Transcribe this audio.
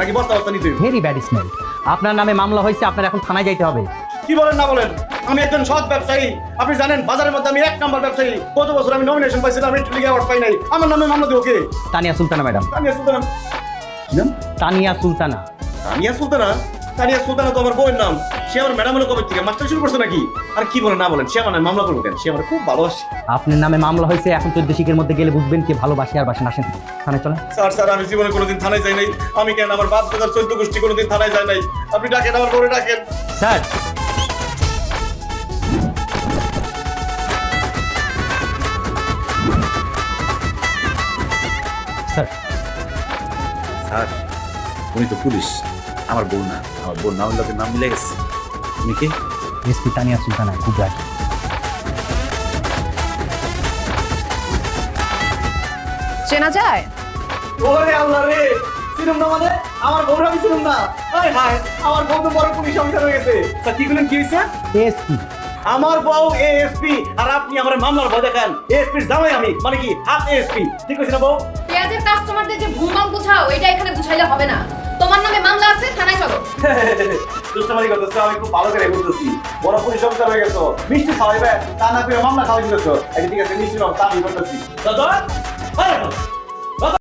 নাকি বস্তা বস্তা নিতে হইব? Very bad smell. আপনার নামে মামলা হয়েছে, আপনার এখন থানায় যাইতে হবে। কি বলেন না বলেন, আমি একজন সৎ ব্যবসায়ী। আপনি জানেন বাজারের মধ্যে আমি 1 নাম্বার ব্যবসায়ী। কত বছর আমি নমিনেশন পাইছিলাম, আমি লিগে অ্যাওয়ার্ড পাই নাই। আমার নামে মামলা দিও কে? তানিয়া সুলতানা ম্যাডাম। তানিয়া সুলতানা। কি নাম? তানিয়া সুলতানা। তানিয়া সুলতানা? তানিয়া সুলতানা তো আমার বউয়ের নাম। সে আমার ম্যাডাম হলো কবে থেকে? মাস্টার শুরু করছে নাকি? আর কি বলেন না বলেন, সে আমার নামে মামলা করবো কেন? সে আমার খুব ভালোবাসে। আপনার নামে মামলা হয়েছে, এখন 14 শিখের মধ্যে গেলে বুঝবেন কি ভালোবাসে আর বাসেন। আসেন থানায় চলেন। স্যার আমি জীবনে কোনোদিন থানায় যাই নাই। আমি কেন, আমার বাপ দাদার 14 গোষ্ঠী কোনোদিন থানায় যায় নাই। আপনি ডাকেন, আমার বউরে ডাকেন। স্যার, স্যার স্যার উনি তো পুলিশ, আমার বউ না। আমার বউ নাম লোকের নাম মিলে গেছে। উনি কে? এসপি তানিয়া সুলতানা, খুব রাখি। চেনা যায়? ওরে আল্লাহ রে, চিনুম না মানে? আমার বউরে আমি চিনুম না? আরে হায়, আমার বউ তো বড় পুলিশ অফিসার হয়ে গেছে। স্যার কি বলেন, কি হয়েছে? এসপি। আমার বউ এএসপি আর আপনি আমার মামলার ভয় দেখান। এএসপির জামাই আমি, মানে কি হাফ এএসপি। ঠিক আছে না বউ? পেঁয়াজের কাস্টমারদের যে ভুলভাল বুঝাও, এটা এখানে বুঝাইলে হবে না। তোমার নামে মামলা আছে, থানায় চলো। দুষ্টামারি করতেছো, আমি খুব ভালো করে বুঝতেছি। বড় পুলিশ অফিসার হয়ে গেছো, মিষ্টি খাওয়াইবে, তা না করে মামলা খাওয়াই দিতেছো। ঠিক আছে, মিষ্টি নাও, তা আমি করতেছি। দাদা